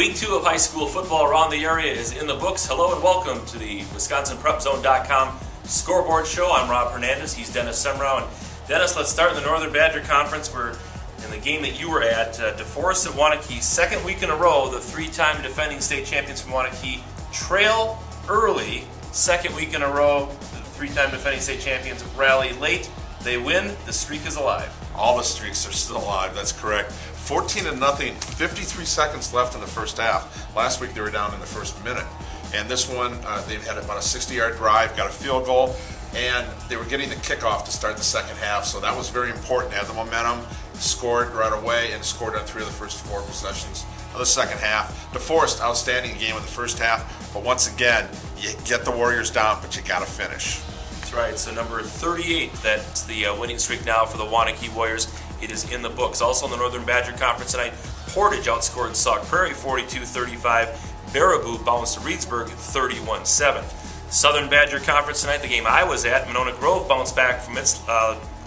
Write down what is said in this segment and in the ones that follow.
Week 2 of high school football around the area is in the books. Hello and welcome to the madison.com Scoreboard show. I'm Rob Hernandez. He's Dennis Semrau. And Dennis, let's start in the Northern Badger Conference. We're in the game that you were at. DeForest and Waunakee, second week in a row, the three-time defending state champions from Waunakee trail early. Second week in a row, the three-time defending state champions rally late. They win. The streak is alive. All the streaks are still alive, that's correct. 14-0, 53 seconds left in the first half. Last week they were down in the first minute. And this one, they had about a 60-yard drive, got a field goal, and they were getting the kickoff to start the second half. So that was very important. They had the momentum, scored right away, and scored on 3 of the first 4 possessions of the second half. DeForest, outstanding game in the first half. But once again, you get the Warriors down, but you got to finish. That's right. So number 38, that's the winning streak now for the Waunakee Warriors. It is in the books. Also in the Northern Badger Conference tonight, Portage outscored Sauk Prairie 42-35. Baraboo bounced to Reedsburg 31-7. Southern Badger Conference tonight, the game I was at, Monona Grove bounced back from its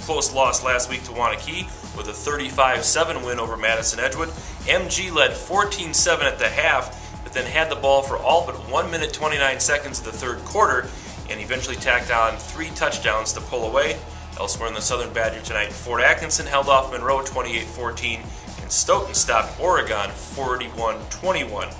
close loss last week to Waunakee with a 35-7 win over Madison Edgewood. MG led 14-7 at the half, but then had the ball for all but 1 minute 29 seconds of the third quarter and eventually tacked on 3 touchdowns to pull away. Elsewhere in the Southern Badger tonight, Fort Atkinson held off Monroe 28-14, and Stoughton stopped Oregon 41-21.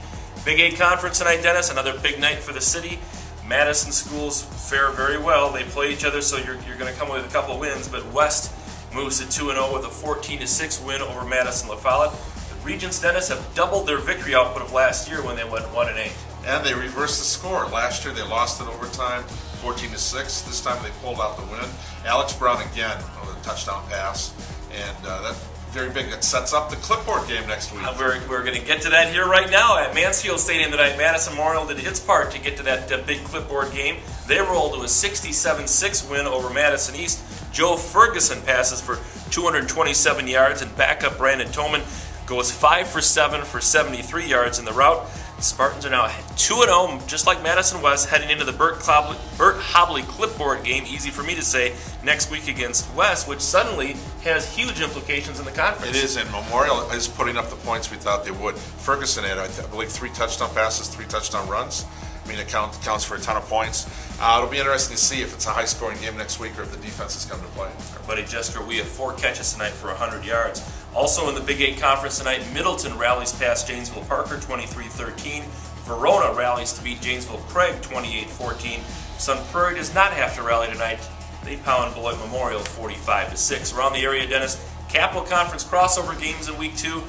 Big 8 Conference tonight, Dennis, another big night for the city. Madison schools fare very well. They play each other, so you're going to come with a couple wins, but West moves to 2-0 with a 14-6 win over Madison La Follette. The Regents, Dennis, have doubled their victory output of last year when they went 1-8. And they reversed the score. Last year they lost in overtime, 14-6. This time they pulled out the win. Alex Brown again with a touchdown pass, and that's very big. That sets up the clipboard game next week. We're going to get to that here right now at Mansfield Stadium tonight. Madison Memorial did its part to get to that big clipboard game. They rolled to a 67-6 win over Madison East. Joe Ferguson passes for 227 yards, and backup Brandon Toman goes 5 for 7 for 73 yards in the rout. Spartans are now 2-0, just like Madison West, heading into the Burt Hobley clipboard game, easy for me to say, next week against West, which suddenly has huge implications in the conference. It is, and Memorial is putting up the points we thought they would. Ferguson had, I believe, 3 touchdown passes, 3 touchdown runs. I mean, it counts for a ton of points. It'll be interesting to see if it's a high-scoring game next week or if the defenses come to play. Our buddy Jester, we have 4 catches tonight for 100 yards. Also in the Big 8 Conference tonight, Middleton rallies past Janesville Parker 23-13. Verona rallies to beat Janesville Craig 28-14. Sun Prairie does not have to rally tonight. They pound Beloit Memorial 45-6. Around the area, Dennis, Capital Conference crossover games in Week 2.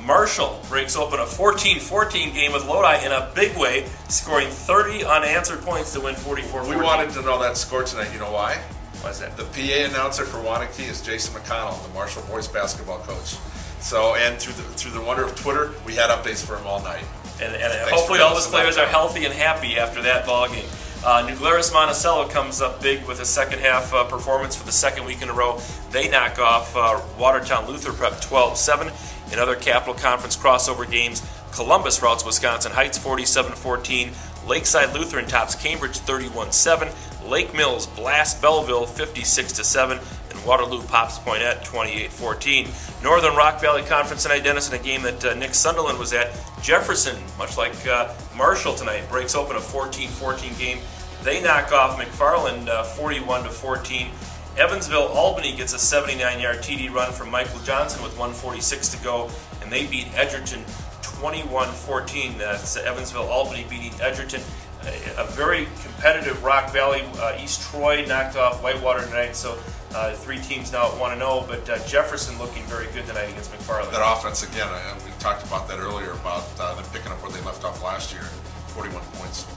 Marshall breaks open a 14-14 game with Lodi in a big way, scoring 30 unanswered points to win 44-14. We wanted to know that score tonight. You know why? Why is that? The PA announcer for Waunakee is Jason McConnell, the Marshall boys basketball coach. So, and through the wonder of Twitter, we had updates for him all night. And hopefully all those players are healthy and happy after that ball game. New Glarus Monticello comes up big with a second half performance for the second week in a row. They knock off Watertown Luther Prep 12-7. In other Capital Conference crossover games, Columbus routs Wisconsin Heights 47-14. Lakeside Lutheran tops Cambridge 31-7. Lake Mills blasts Belleville 56-7. And Waterloo pops Poinette 28-14. Northern Rock Valley Conference tonight, Dennis, in a game that Nick Sunderland was at. Jefferson, much like Marshall tonight, breaks open a 14-14 game. They knock off McFarland 41-14. Evansville Albany gets a 79-yard TD run from Michael Johnson with 1:46 to go, and they beat Edgerton 21-14. That's Evansville Albany beating Edgerton. A very competitive Rock Valley. East Troy knocked off Whitewater tonight, so 3 teams now at 1-0, but Jefferson looking very good tonight against McFarland. That offense, again, we talked about that earlier, about them picking up where they left off last year, 41 points.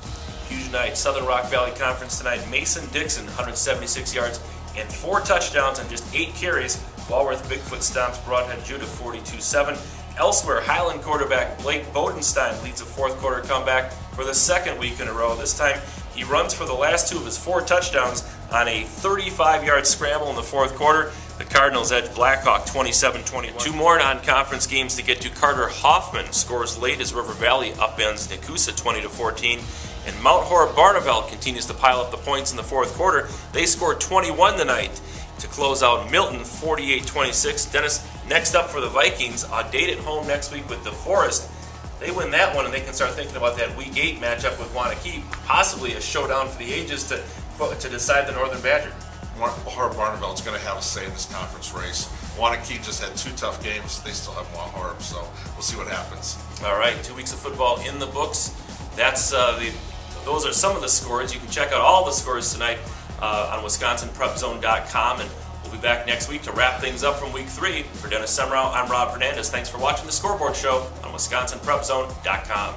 Huge night. Southern Rock Valley Conference tonight. Mason Dixon, 176 yards and 4 touchdowns on just 8 carries. Walworth Bigfoot stomps Broadhead Judah 42-7. Elsewhere, Highland quarterback Blake Bodenstein leads a fourth quarter comeback for the second week in a row. This time, he runs for the last 2 of his 4 touchdowns on a 35-yard scramble in the fourth quarter. The Cardinals edge Blackhawk 27-21. 2 more non-conference games to get to. Carter Hoffman scores late as River Valley upends Nakusa 20-14. And Mount Horeb Barneveld continues to pile up the points in the fourth quarter. They scored 21 tonight to close out Milton 48-26. Dennis, next up for the Vikings, a date at home next week with DeForest. They win that one, and they can start thinking about that Week 8 matchup with Wanakee, possibly a showdown for the ages to decide the Northern Badger. Harb Barneveld is going to have a say in this conference race. Wanakee just had 2 tough games. They still have Harb, so we'll see what happens. All right, 2 weeks of football in the books. Those are some of the scores. You can check out all the scores tonight on wisconsinprepzone.com, and we'll be back next week to wrap things up from Week 3. For Dennis Semrau, I'm Rob Hernandez. Thanks for watching the Scoreboard Show on wisconsinprepzone.com.